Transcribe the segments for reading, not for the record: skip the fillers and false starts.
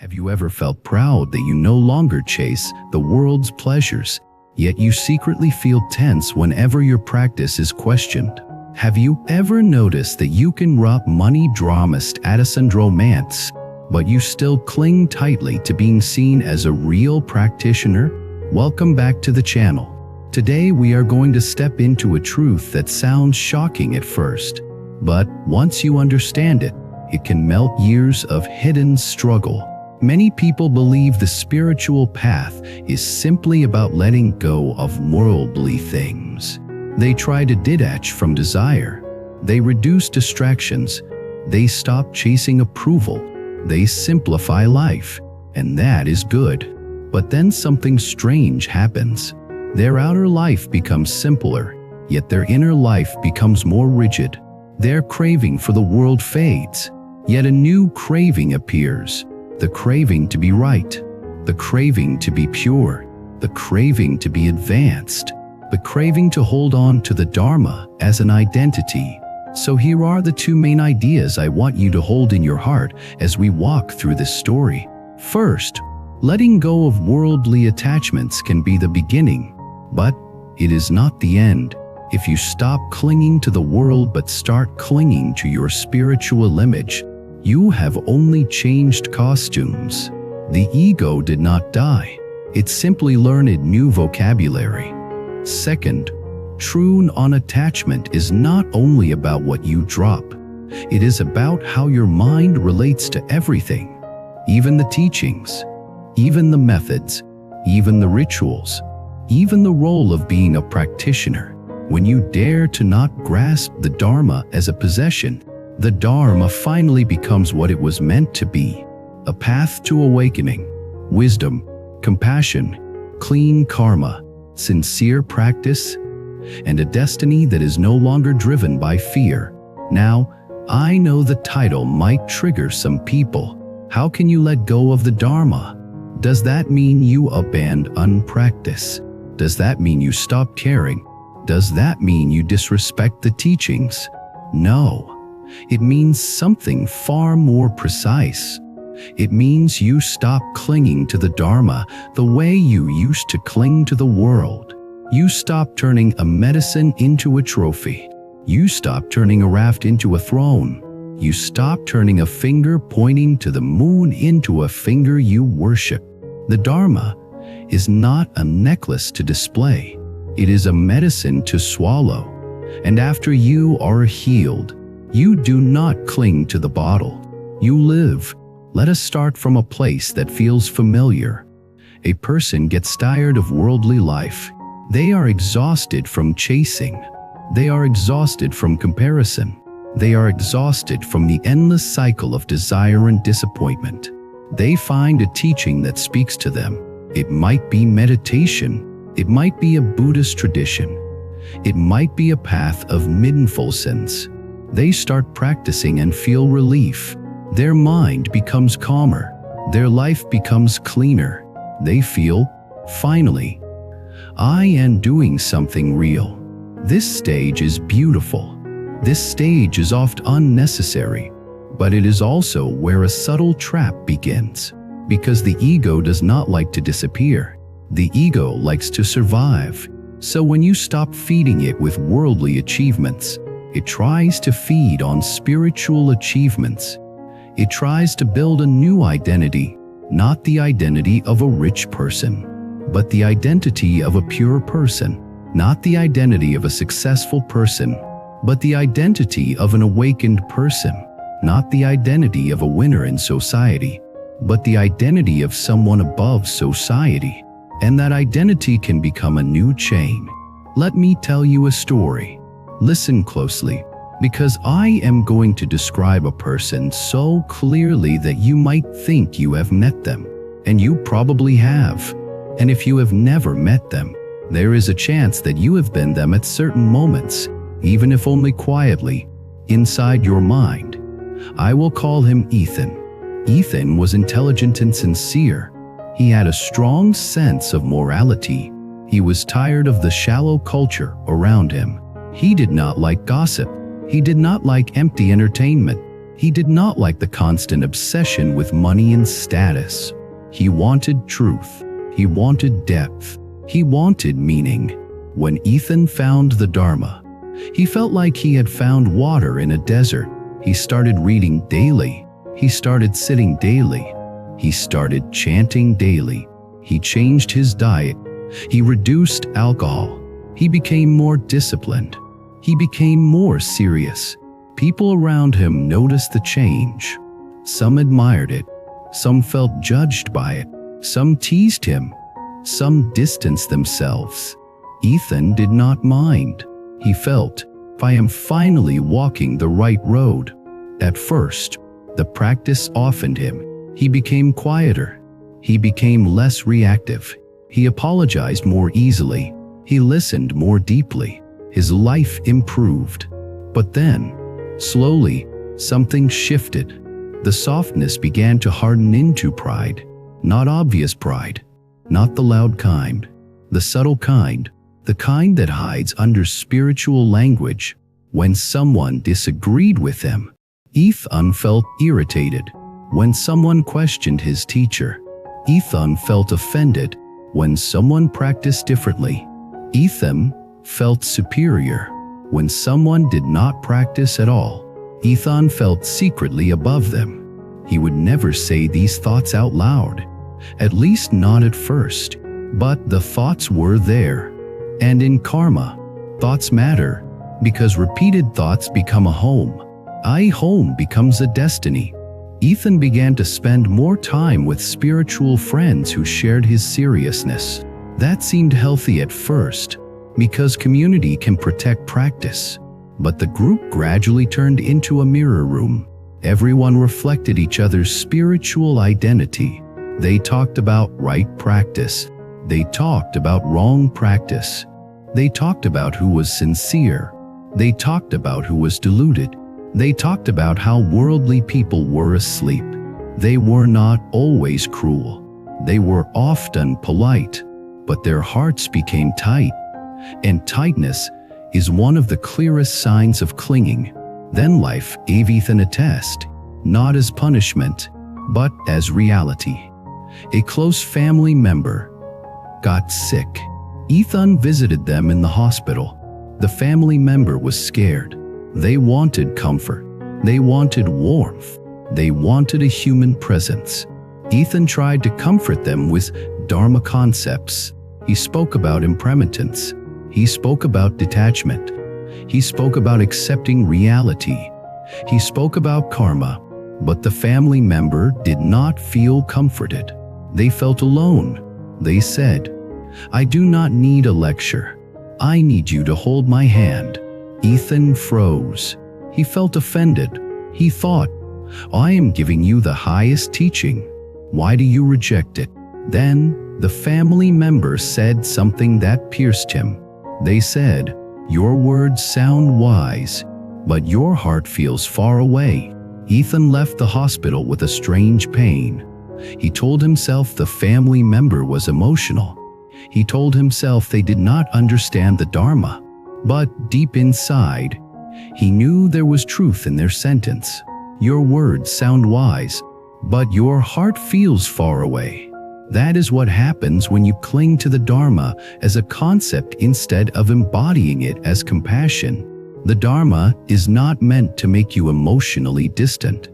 Have you ever felt proud that you no longer chase the world's pleasures, yet you secretly feel tense whenever your practice is questioned? Have you ever noticed that you can rob money drama status and romance, but you still cling tightly to being seen as a real practitioner? Welcome back to the channel. Today we are going to step into a truth that sounds shocking at first, but once you understand it, it can melt years of hidden struggle. Many people believe the spiritual path is simply about letting go of worldly things. They try to detach from desire. They reduce distractions. They stop chasing approval. They simplify life, and that is good. But then something strange happens. Their outer life becomes simpler, yet their inner life becomes more rigid. Their craving for the world fades, yet a new craving appears. The craving to be right, the craving to be pure, the craving to be advanced, the craving to hold on to the Dharma as an identity. So here are the two main ideas I want you to hold in your heart as we walk through this story. First, letting go of worldly attachments can be the beginning, but it is not the end. If you stop clinging to the world but start clinging to your spiritual image, you have only changed costumes. The ego did not die. It simply learned new vocabulary. Second, true non-attachment is not only about what you drop. It is about how your mind relates to everything. Even the teachings, even the methods, even the rituals, even the role of being a practitioner. When you dare to not grasp the Dharma as a possession, the Dharma finally becomes what it was meant to be: a path to awakening, wisdom, compassion, clean karma, sincere practice, and a destiny that is no longer driven by fear. Now, I know the title might trigger some people. How can you let go of the Dharma? Does that mean you abandon practice? Does that mean you stop caring? Does that mean you disrespect the teachings? No. It means something far more precise. It means you stop clinging to the Dharma the way you used to cling to the world. You stop turning a medicine into a trophy. You stop turning a raft into a throne. You stop turning a finger pointing to the moon into a finger you worship. The Dharma is not a necklace to display. It is a medicine to swallow. And after you are healed, you do not cling to the bottle. You live. Let us start from a place that feels familiar. A person gets tired of worldly life. They are exhausted from chasing. They are exhausted from comparison. They are exhausted from the endless cycle of desire and disappointment. They find a teaching that speaks to them. It might be meditation. It might be a Buddhist tradition. It might be a path of mindfulness. They start practicing and feel relief. Their mind becomes calmer. Their life becomes cleaner. They feel, finally, I am doing something real. This stage is beautiful. This stage is oft unnecessary, but it is also where a subtle trap begins. Because the ego does not like to disappear. The ego likes to survive. So when you stop feeding it with worldly achievements, it tries to feed on spiritual achievements. It tries to build a new identity, not the identity of a rich person, but the identity of a pure person, not the identity of a successful person, but the identity of an awakened person, not the identity of a winner in society, but the identity of someone above society. And that identity can become a new chain. Let me tell you a story. Listen closely, because I am going to describe a person so clearly that you might think you have met them, and you probably have. And if you have never met them, there is a chance that you have been them at certain moments, even if only quietly, inside your mind. I will call him Ethan. Ethan was intelligent and sincere. He had a strong sense of morality. He was tired of the shallow culture around him. He did not like gossip. He did not like empty entertainment. He did not like the constant obsession with money and status. He wanted truth. He wanted depth. He wanted meaning. When Ethan found the Dharma, he felt like he had found water in a desert. He started reading daily. He started sitting daily. He started chanting daily. He changed his diet. He reduced alcohol. He became more disciplined. He became more serious. People around him noticed the change. Some admired it. Some felt judged by it. Some teased him. Some distanced themselves. Ethan did not mind. He felt, I am finally walking the right road. At first, the practice softened him. He became quieter. He became less reactive. He apologized more easily. He listened more deeply. His life improved. But then, slowly, something shifted. The softness began to harden into pride. Not obvious pride. Not the loud kind. The subtle kind. The kind that hides under spiritual language. When someone disagreed with him, Ethan felt irritated. When someone questioned his teacher, Ethan felt offended. When someone practiced differently, Ethan felt superior. When someone did not practice at all, Ethan felt secretly above them. He would never say these thoughts out loud, at least not at first, but the thoughts were there. And in karma, thoughts matter, because repeated thoughts become a home. A home becomes a destiny. Ethan began to spend more time with spiritual friends who shared his seriousness. That seemed healthy at first, because community can protect practice. But the group gradually turned into a mirror room. Everyone reflected each other's spiritual identity. They talked about right practice. They talked about wrong practice. They talked about who was sincere. They talked about who was deluded. They talked about how worldly people were asleep. They were not always cruel. They were often polite, but their hearts became tight. And tightness is one of the clearest signs of clinging. Then life gave Ethan a test, not as punishment, but as reality. A close family member got sick. Ethan visited them in the hospital. The family member was scared. They wanted comfort. They wanted warmth. They wanted a human presence. Ethan tried to comfort them with Dharma concepts. He spoke about impermanence. He spoke about detachment. He spoke about accepting reality. He spoke about karma. But the family member did not feel comforted. They felt alone. They said, I do not need a lecture. I need you to hold my hand. Ethan froze. He felt offended. He thought, I am giving you the highest teaching. Why do you reject it? Then the family member said something that pierced him. They said, your words sound wise, but your heart feels far away. Ethan left the hospital with a strange pain. He told himself the family member was emotional. He told himself they did not understand the Dharma. But deep inside, he knew there was truth in their sentence. Your words sound wise, but your heart feels far away. That is what happens when you cling to the Dharma as a concept instead of embodying it as compassion. The Dharma is not meant to make you emotionally distant.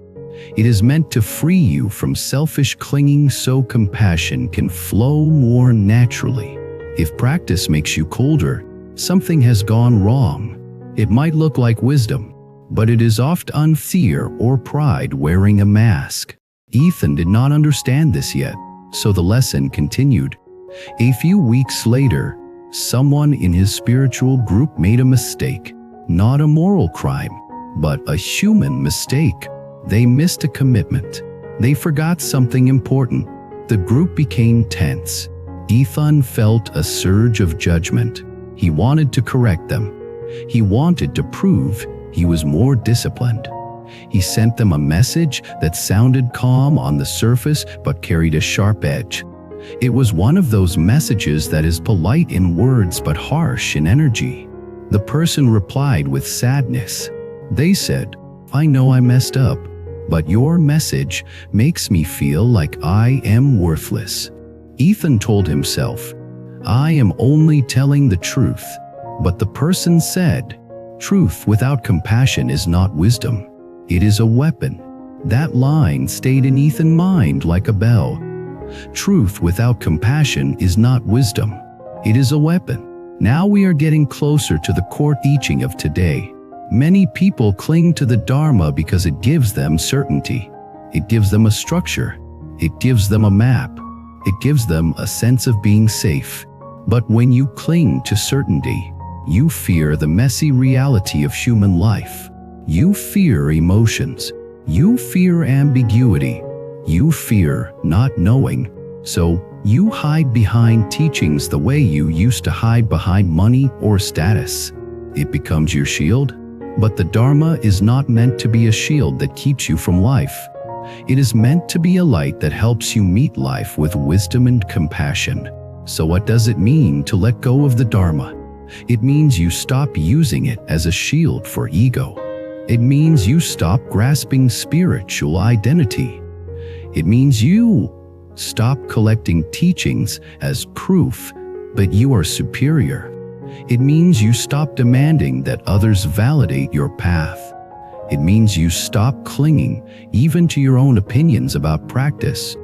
It is meant to free you from selfish clinging so compassion can flow more naturally. If practice makes you colder, something has gone wrong. It might look like wisdom, but it is often fear or pride wearing a mask. Ethan did not understand this yet, so the lesson continued. A few weeks later, someone in his spiritual group made a mistake. Not a moral crime, but a human mistake. They missed a commitment. They forgot something important. The group became tense. Ethan felt a surge of judgment. He wanted to correct them. He wanted to prove he was more disciplined. He sent them a message that sounded calm on the surface but carried a sharp edge. It was one of those messages that is polite in words but harsh in energy. The person replied with sadness. They said, I know I messed up, but your message makes me feel like I am worthless. Ethan told himself, I am only telling the truth. But the person said, truth without compassion is not wisdom. It is a weapon. That line stayed in Ethan's mind like a bell. Truth without compassion is not wisdom. It is a weapon. Now we are getting closer to the core teaching of today. Many people cling to the Dharma because it gives them certainty. It gives them a structure. It gives them a map. It gives them a sense of being safe. But when you cling to certainty, you fear the messy reality of human life. You fear emotions. You fear ambiguity. You fear not knowing. So you hide behind teachings the way you used to hide behind money or status. It becomes your shield. But the Dharma is not meant to be a shield that keeps you from life. It is meant to be a light that helps you meet life with wisdom and compassion. So what does it mean to let go of the Dharma? It means you stop using it as a shield for ego. It means you stop grasping spiritual identity. It means you stop collecting teachings as proof, but you are superior. It means you stop demanding that others validate your path. It means you stop clinging even to your own opinions about practice.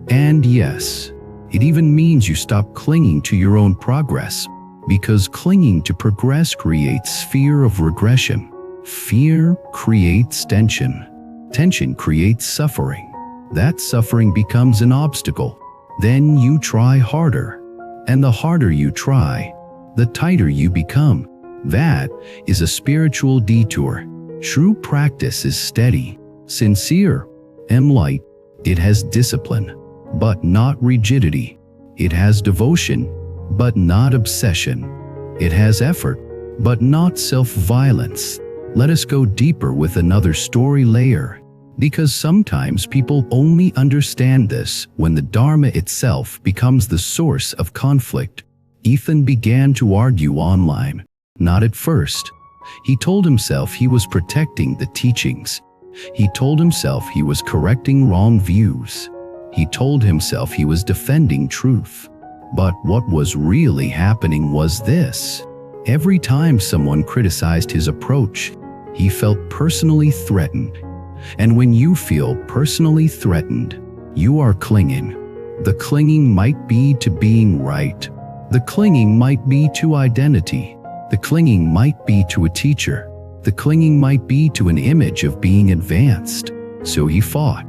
And yes, it even means you stop clinging to your own progress, because clinging to progress creates fear of regression. Fear creates tension. Tension creates suffering. That suffering becomes an obstacle. Then you try harder. And the harder you try, the tighter you become. That is a spiritual detour. True practice is steady, sincere, and light. It has discipline, but not rigidity. It has devotion, but not obsession. It has effort, but not self-violence. Let us go deeper with another story layer, because sometimes people only understand this when the Dharma itself becomes the source of conflict. Ethan began to argue online. Not at first. He told himself he was protecting the teachings. He told himself he was correcting wrong views. He told himself he was defending truth. But what was really happening was this. Every time someone criticized his approach, he felt personally threatened. And when you feel personally threatened, you are clinging. The clinging might be to being right. The clinging might be to identity. The clinging might be to a teacher. The clinging might be to an image of being advanced. So he fought.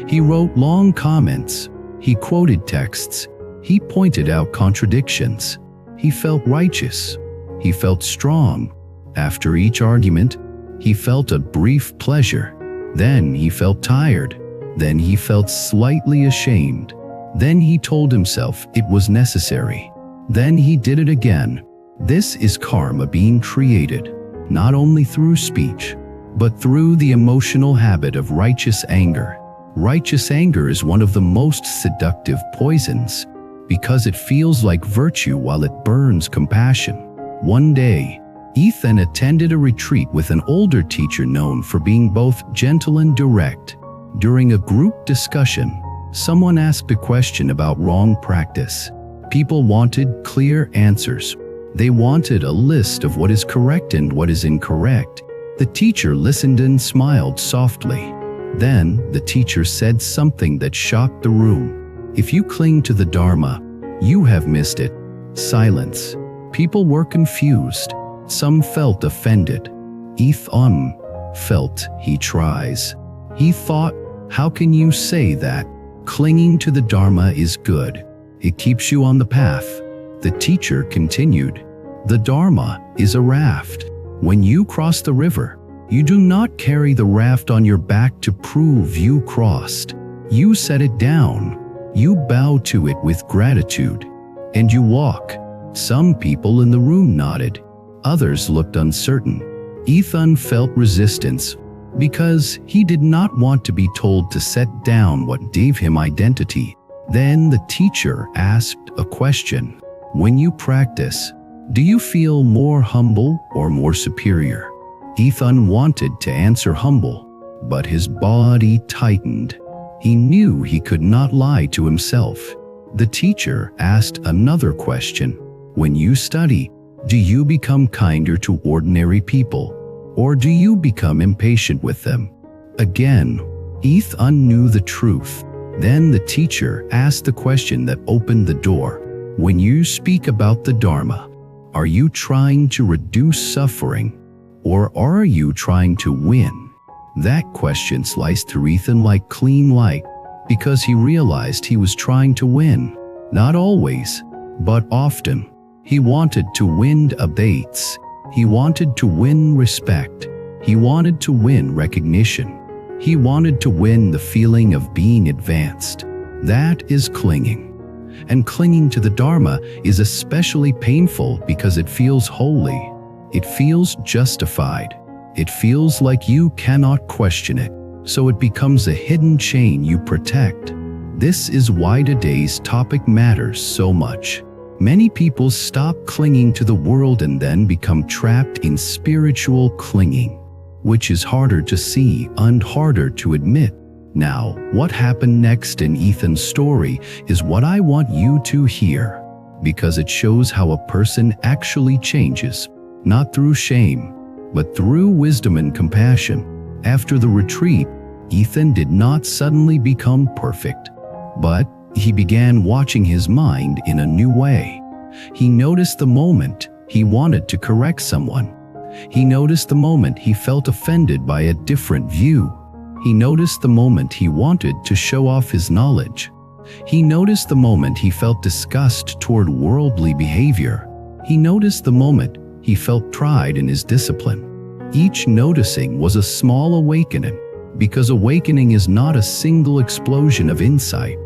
He wrote long comments. He quoted texts. He pointed out contradictions. He felt righteous. He felt strong. After each argument, he felt a brief pleasure. Then he felt tired. Then he felt slightly ashamed. Then he told himself it was necessary. Then he did it again. This is karma being created, not only through speech, but through the emotional habit of righteous anger. Righteous anger is one of the most seductive poisons, because it feels like virtue while it burns compassion. One day, Ethan attended a retreat with an older teacher known for being both gentle and direct. During a group discussion, someone asked a question about wrong practice. People wanted clear answers. They wanted a list of what is correct and what is incorrect. The teacher listened and smiled softly. Then the teacher said something that shocked the room. If you cling to the Dharma, you have missed it. Silence. People were confused. Some felt offended. Ethan felt he tries. He thought, how can you say that? Clinging to the Dharma is good. It keeps you on the path. The teacher continued, the Dharma is a raft. When you cross the river, you do not carry the raft on your back to prove you crossed. You set it down. You bow to it with gratitude. And you walk. Some people in the room nodded. Others looked uncertain. Ethan felt resistance because he did not want to be told to set down what gave him identity. Then the teacher asked a question. When you practice, do you feel more humble or more superior? Ethan wanted to answer humble, but his body tightened. He knew he could not lie to himself. The teacher asked another question. When you study, do you become kinder to ordinary people, or do you become impatient with them? Again, Ethan knew the truth. Then the teacher asked the question that opened the door. When you speak about the Dharma, are you trying to reduce suffering, or are you trying to win? That question sliced through Ethan like clean light, because he realized he was trying to win. Not always, but often. He wanted to win debates. He wanted to win respect. He wanted to win recognition. He wanted to win the feeling of being advanced. That is clinging. And clinging to the Dharma is especially painful because it feels holy. It feels justified. It feels like you cannot question it, so it becomes a hidden chain you protect. This is why today's topic matters so much. Many people stop clinging to the world and then become trapped in spiritual clinging, which is harder to see and harder to admit. Now, what happened next in Ethan's story is what I want you to hear, because it shows how a person actually changes, not through shame, but through wisdom and compassion. After the retreat, Ethan did not suddenly become perfect, but he began watching his mind in a new way. He noticed the moment he wanted to correct someone. He noticed the moment he felt offended by a different view. He noticed the moment he wanted to show off his knowledge. He noticed the moment he felt disgust toward worldly behavior. He noticed the moment he felt pride in his discipline. Each noticing was a small awakening, because awakening is not a single explosion of insight.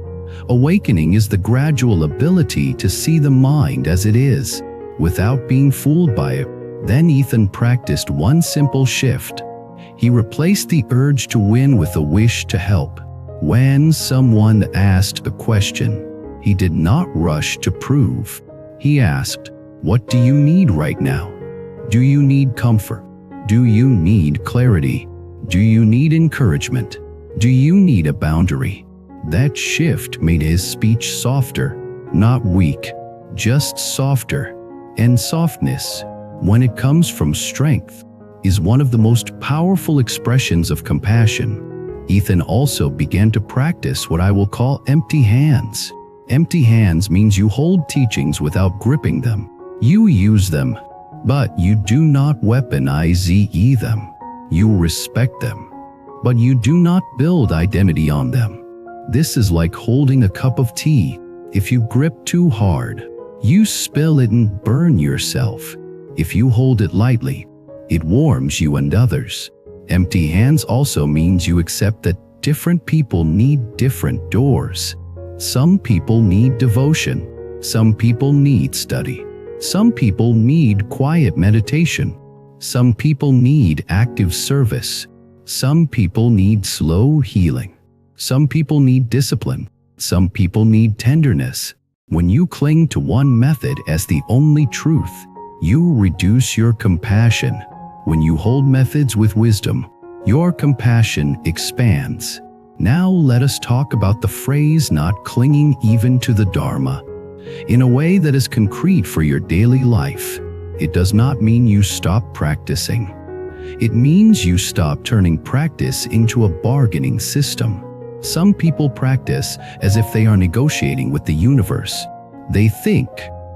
Awakening is the gradual ability to see the mind as it is, without being fooled by it. Then Ethan practiced one simple shift. He replaced the urge to win with a wish to help. When someone asked a question, he did not rush to prove. He asked, "What do you need right now? Do you need comfort? Do you need clarity? Do you need encouragement? Do you need a boundary?" That shift made his speech softer, not weak, just softer. And softness, when it comes from strength, is one of the most powerful expressions of compassion. Ethan also began to practice what I will call empty hands. Empty hands means you hold teachings without gripping them. You use them, but you do not weaponize them. You respect them, but you do not build identity on them. This is like holding a cup of tea. If you grip too hard, you spill it and burn yourself. If you hold it lightly, it warms you and others. Empty hands also means you accept that different people need different doors. Some people need devotion. Some people need study. Some people need quiet meditation. Some people need active service. Some people need slow healing. Some people need discipline. Some people need tenderness. When you cling to one method as the only truth, you reduce your compassion. When you hold methods with wisdom, your compassion expands. Now let us talk about the phrase "not clinging even to the Dharma" in a way that is concrete for your daily life. It does not mean you stop practicing. It means you stop turning practice into a bargaining system. Some people practice as if they are negotiating with the universe. They think,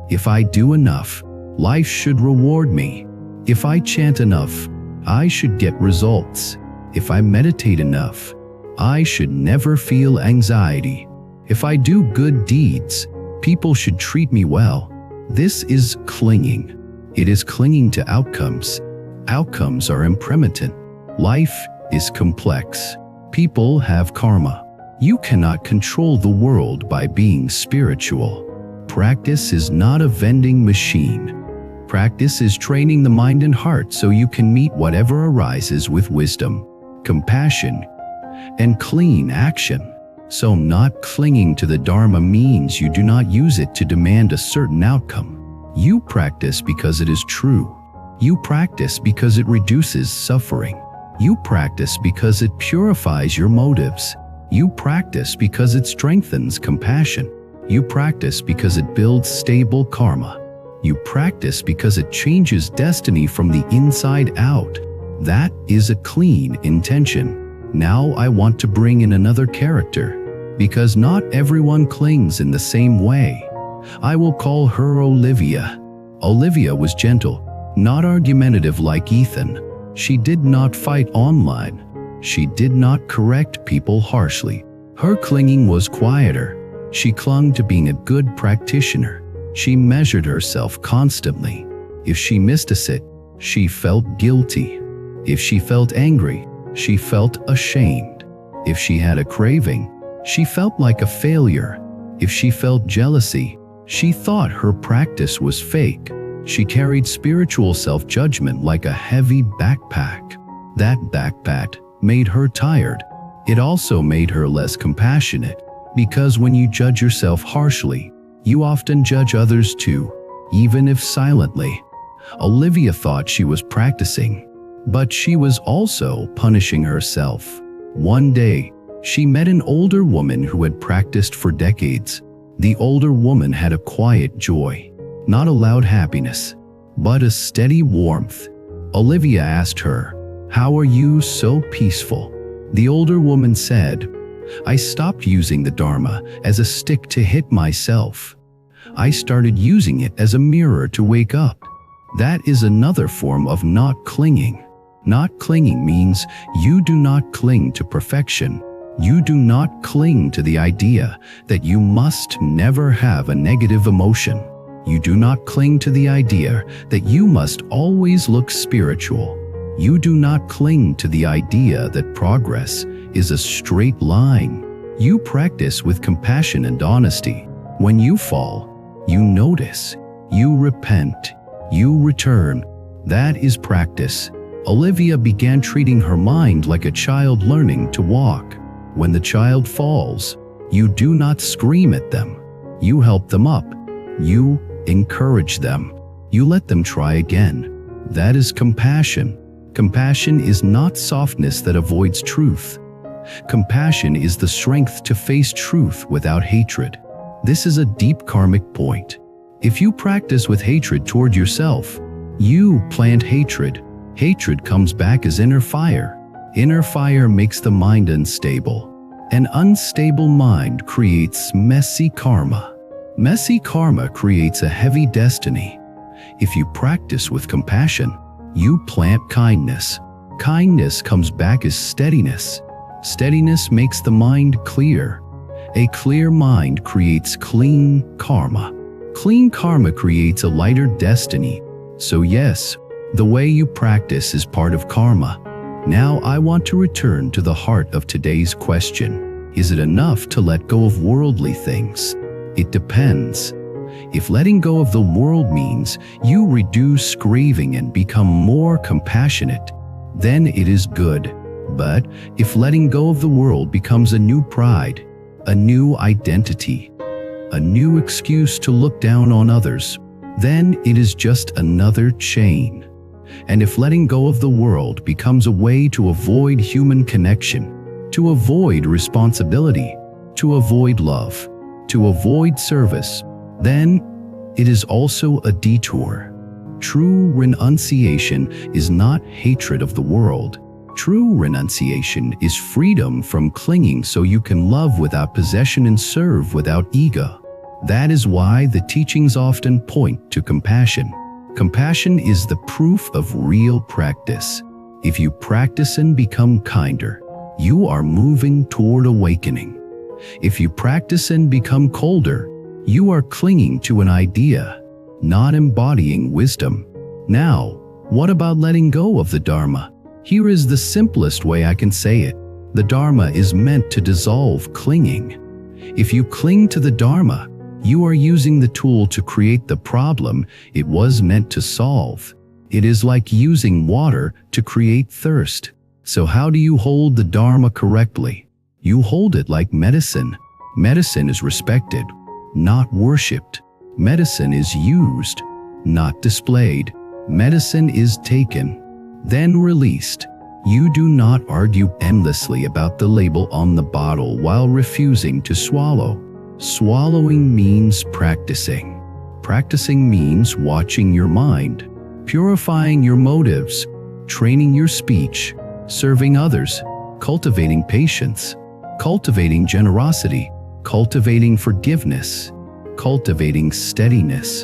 if I do enough, life should reward me. If I chant enough, I should get results. If I meditate enough, I should never feel anxiety. If I do good deeds, people should treat me well. This is clinging. It is clinging to outcomes. Outcomes are impermanent. Life is complex. People have karma. You cannot control the world by being spiritual. Practice is not a vending machine. Practice is training the mind and heart so you can meet whatever arises with wisdom, compassion, and clean action. So not clinging to the Dharma means you do not use it to demand a certain outcome. You practice because it is true. You practice because it reduces suffering. You practice because it purifies your motives. You practice because it strengthens compassion. You practice because it builds stable karma. You practice because it changes destiny from the inside out. That is a clean intention. Now I want to bring in another character, because not everyone clings in the same way. I will call her Olivia. Olivia was gentle, not argumentative like Ethan. She did not fight online. She did not correct people harshly. Her clinging was quieter. She clung to being a good practitioner. She measured herself constantly. If she missed a sit, she felt guilty. If she felt angry, she felt ashamed. If she had a craving, she felt like a failure. If she felt jealousy, she thought her practice was fake. She carried spiritual self-judgment like a heavy backpack. That backpack made her tired. It also made her less compassionate, because when you judge yourself harshly, you often judge others too, even if silently. Olivia thought she was practicing, but she was also punishing herself. One day, she met an older woman who had practiced for decades. The older woman had a quiet joy, not a loud happiness, but a steady warmth. Olivia asked her, "How are you so peaceful?" The older woman said, "I stopped using the Dharma as a stick to hit myself. I started using it as a mirror to wake up." That is another form of not clinging. Not clinging means you do not cling to perfection. You do not cling to the idea that you must never have a negative emotion. You do not cling to the idea that you must always look spiritual. You do not cling to the idea that progress is a straight line. You practice with compassion and honesty. When you fall, you notice, you repent, you return. That is practice. Olivia began treating her mind like a child learning to walk. When the child falls, you do not scream at them. You help them up. You encourage them. You let them try again. That is compassion. Compassion is not softness that avoids truth. Compassion is the strength to face truth without hatred. This is a deep karmic point. If you practice with hatred toward yourself, you plant hatred. Hatred comes back as inner fire. Inner fire makes the mind unstable. An unstable mind creates messy karma. Messy karma creates a heavy destiny. If you practice with compassion, you plant kindness. Kindness comes back as steadiness. Steadiness makes the mind clear. A clear mind creates clean karma. Clean karma creates a lighter destiny. So yes, the way you practice is part of karma. Now I want to return to the heart of today's question. Is it enough to let go of worldly things? It depends. If letting go of the world means you reduce craving and become more compassionate, then it is good. But if letting go of the world becomes a new pride, a new identity, a new excuse to look down on others, then it is just another chain. And if letting go of the world becomes a way to avoid human connection, to avoid responsibility, to avoid love, to avoid service, then it is also a detour. True renunciation is not hatred of the world. True renunciation is freedom from clinging so you can love without possession and serve without ego. That is why the teachings often point to compassion. Compassion is the proof of real practice. If you practice and become kinder, you are moving toward awakening. If you practice and become colder, you are clinging to an idea, not embodying wisdom. Now, what about letting go of the Dharma? Here is the simplest way I can say it. The Dharma is meant to dissolve clinging. If you cling to the Dharma, you are using the tool to create the problem it was meant to solve. It is like using water to create thirst. So how do you hold the Dharma correctly? You hold it like medicine. Medicine is respected, not worshipped. Medicine is used, not displayed. Medicine is taken, then released. You do not argue endlessly about the label on the bottle while refusing to swallow. Swallowing means practicing. Practicing means watching your mind, purifying your motives, training your speech, serving others, cultivating patience, cultivating generosity, cultivating forgiveness, cultivating steadiness.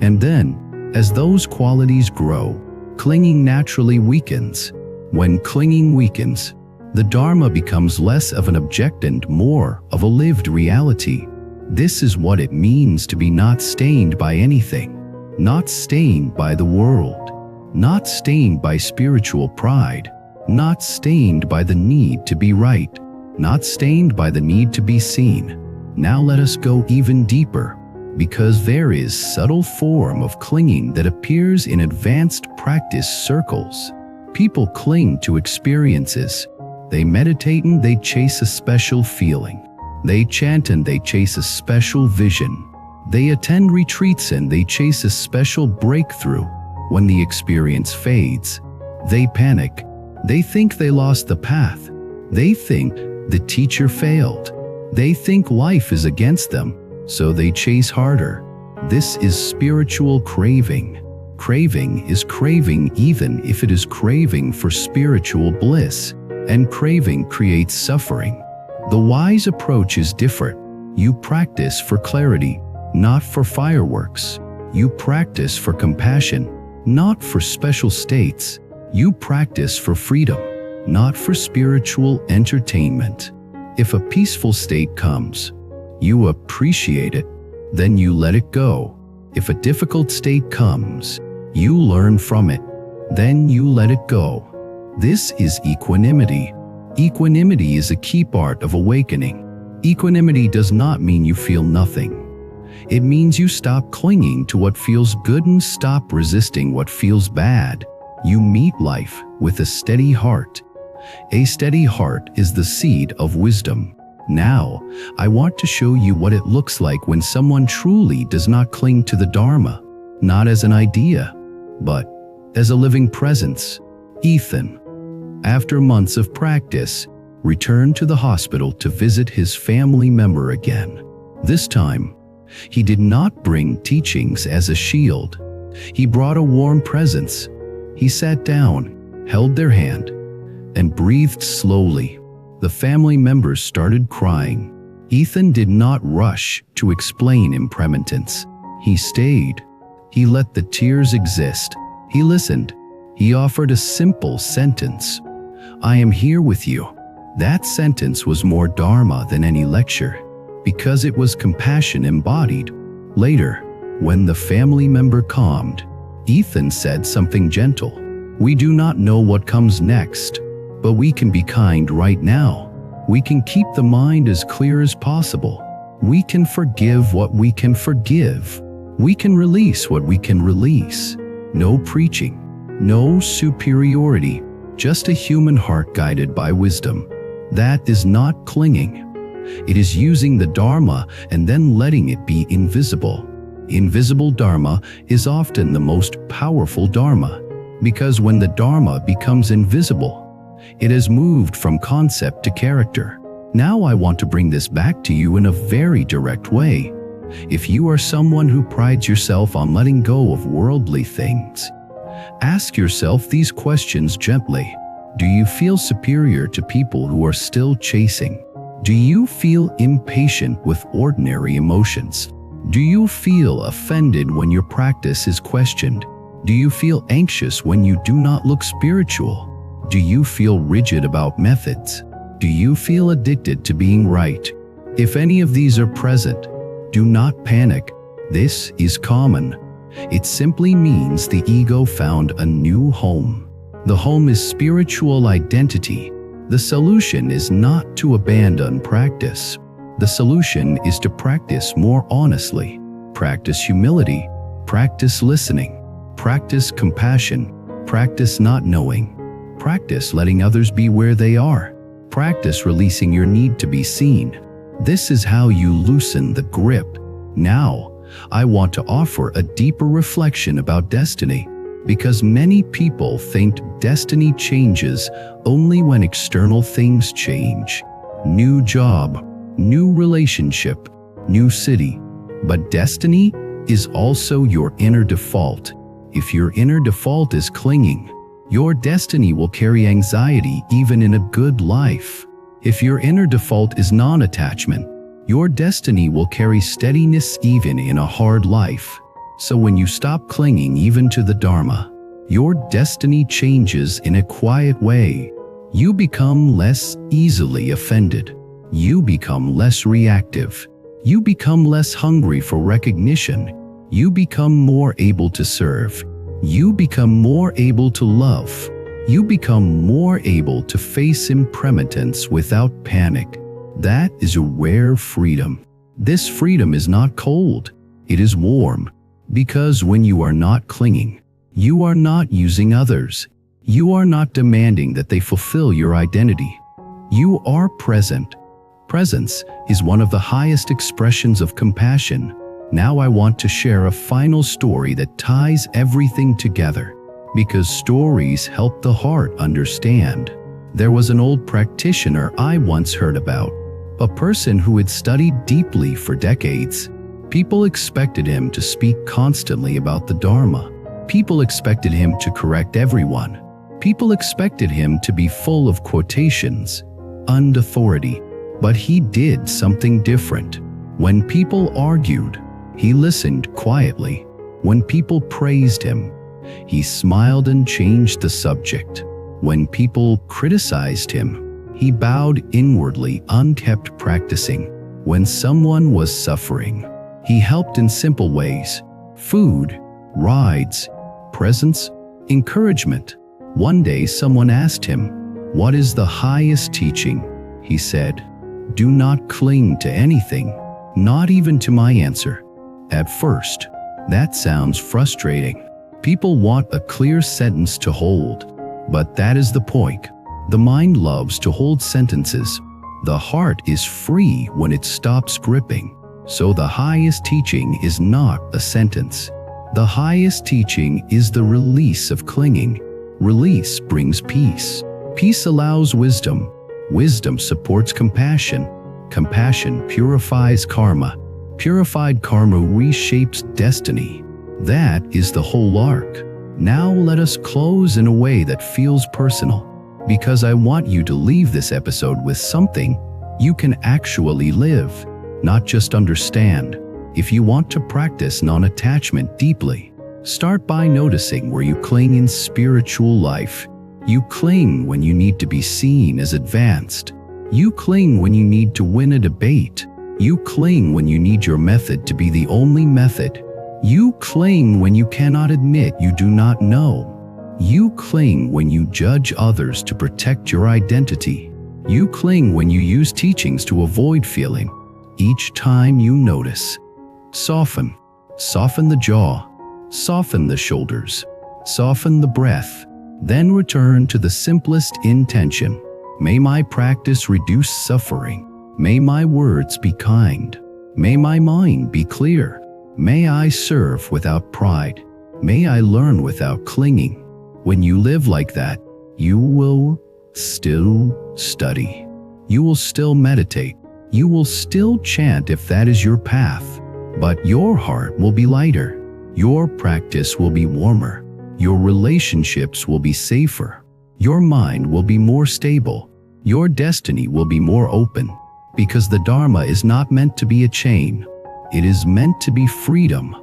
And then, as those qualities grow, clinging naturally weakens. When clinging weakens, the Dharma becomes less of an object and more of a lived reality. This is what it means to be not stained by anything, not stained by the world, not stained by spiritual pride, not stained by the need to be right, not stained by the need to be seen. Now let us go even deeper, because there is subtle form of clinging that appears in advanced practice circles. People cling to experiences. They meditate and they chase a special feeling. They chant and they chase a special vision. They attend retreats and they chase a special breakthrough. When the experience fades, they panic. They think they lost the path. They think the teacher failed. They think life is against them, so they chase harder. This is spiritual craving. Craving is craving even if it is craving for spiritual bliss, and craving creates suffering. The wise approach is different. You practice for clarity, not for fireworks. You practice for compassion, not for special states. You practice for freedom, not for spiritual entertainment. If a peaceful state comes, you appreciate it, then you let it go. If a difficult state comes, you learn from it, then you let it go. This is equanimity. Equanimity is a key part of awakening. Equanimity does not mean you feel nothing. It means you stop clinging to what feels good and stop resisting what feels bad. You meet life with a steady heart. A steady heart is the seed of wisdom. Now, I want to show you what it looks like when someone truly does not cling to the Dharma, not as an idea, but as a living presence. Ethan, after months of practice, returned to the hospital to visit his family member again. This time, he did not bring teachings as a shield. He brought a warm presence. He sat down, held their hand, and breathed slowly. The family members started crying. Ethan did not rush to explain impermanence. He stayed. He let the tears exist. He listened. He offered a simple sentence. "I am here with you." That sentence was more Dharma than any lecture, because it was compassion embodied. Later, when the family member calmed, Ethan said something gentle. "We do not know what comes next, but we can be kind right now. We can keep the mind as clear as possible. We can forgive what we can forgive. We can release what we can release." No preaching, no superiority, just a human heart guided by wisdom. That is not clinging. It is using the Dharma and then letting it be invisible. Invisible Dharma is often the most powerful Dharma, because when the Dharma becomes invisible, it has moved from concept to character. Now I want to bring this back to you in a very direct way. If you are someone who prides yourself on letting go of worldly things, ask yourself these questions gently. Do you feel superior to people who are still chasing? Do you feel impatient with ordinary emotions? Do you feel offended when your practice is questioned? Do you feel anxious when you do not look spiritual? Do you feel rigid about methods? Do you feel addicted to being right? If any of these are present, do not panic. This is common. It simply means the ego found a new home. The home is spiritual identity. The solution is not to abandon practice. The solution is to practice more honestly. Practice humility. Practice listening. Practice compassion. Practice not knowing. Practice letting others be where they are. Practice releasing your need to be seen. This is how you loosen the grip. Now, I want to offer a deeper reflection about destiny. Because many people think destiny changes only when external things change. New job, new relationship, new city. But destiny is also your inner default. If your inner default is clinging, your destiny will carry anxiety even in a good life. If your inner default is non-attachment, your destiny will carry steadiness even in a hard life. So when you stop clinging even to the Dharma, your destiny changes in a quiet way. You become less easily offended. You become less reactive. You become less hungry for recognition. You become more able to serve. You become more able to love. You become more able to face impermanence without panic. That is a rare freedom. This freedom is not cold, it is warm. Because when you are not clinging, you are not using others. You are not demanding that they fulfill your identity. You are present. Presence is one of the highest expressions of compassion. Now I want to share a final story that ties everything together, because stories help the heart understand. There was an old practitioner I once heard about, a person who had studied deeply for decades. People expected him to speak constantly about the Dharma. People expected him to correct everyone. People expected him to be full of quotations and authority. But he did something different. When people argued, he listened quietly. When people praised him, he smiled and changed the subject. When people criticized him, he bowed inwardly and kept practicing. When someone was suffering, he helped in simple ways: food, rides, presence, encouragement. One day someone asked him, "What is the highest teaching?" He said, "Do not cling to anything, not even to my answer." At first, that sounds frustrating. People want a clear sentence to hold. But that is the point. The mind loves to hold sentences. The heart is free when it stops gripping. So the highest teaching is not a sentence. The highest teaching is the release of clinging. Release brings peace. Peace allows wisdom. Wisdom supports compassion. Compassion purifies karma. Purified karma reshapes destiny. That is the whole arc. Now let us close in a way that feels personal, because I want you to leave this episode with something you can actually live, not just understand. If you want to practice non-attachment deeply, start by noticing where you cling in spiritual life. You cling when you need to be seen as advanced. You cling when you need to win a debate. You cling when you need your method to be the only method. You cling when you cannot admit you do not know. You cling when you judge others to protect your identity. You cling when you use teachings to avoid feeling. Each time you notice, soften. Soften the jaw. Soften the shoulders. Soften the breath. Then return to the simplest intention. May my practice reduce suffering. May my words be kind. May my mind be clear. May I serve without pride. May I learn without clinging. When you live like that, you will still study. You will still meditate. You will still chant if that is your path. But your heart will be lighter. Your practice will be warmer. Your relationships will be safer. Your mind will be more stable. Your destiny will be more open. Because the Dharma is not meant to be a chain. It is meant to be freedom.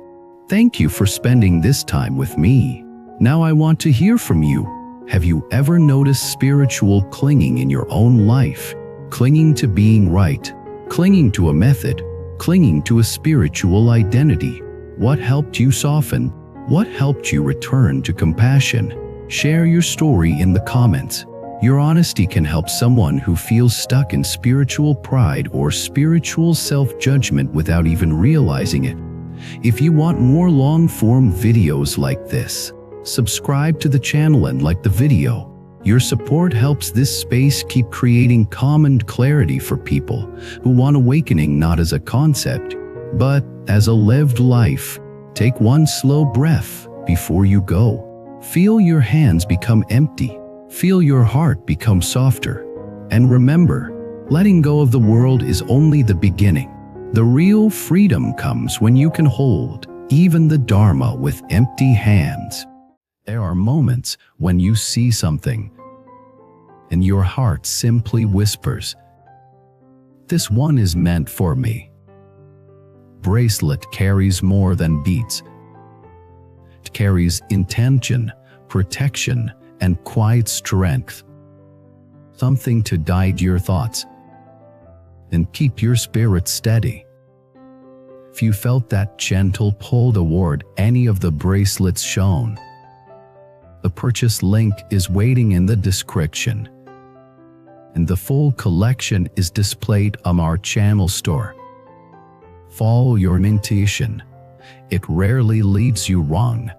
Thank you for spending this time with me. Now I want to hear from you. Have you ever noticed spiritual clinging in your own life? Clinging to being right. Clinging to a method. Clinging to a spiritual identity. What helped you soften? What helped you return to compassion? Share your story in the comments. Your honesty can help someone who feels stuck in spiritual pride or spiritual self-judgment without even realizing it. If you want more long-form videos like this, subscribe to the channel and like the video. Your support helps this space keep creating calm and clarity for people who want awakening not as a concept, but as a lived life. Take one slow breath before you go. Feel your hands become empty. Feel your heart become softer. And remember, letting go of the world is only the beginning. The real freedom comes when you can hold even the Dharma with empty hands. There are moments when you see something and your heart simply whispers, "This one is meant for me." Bracelet carries more than beads. It carries intention, protection, and quiet strength. Something to guide your thoughts and keep your spirit steady. If you felt that gentle pull toward any of the bracelets shown, the purchase link is waiting in the description, and the full collection is displayed on our channel store. Follow your intuition. It rarely leads you wrong.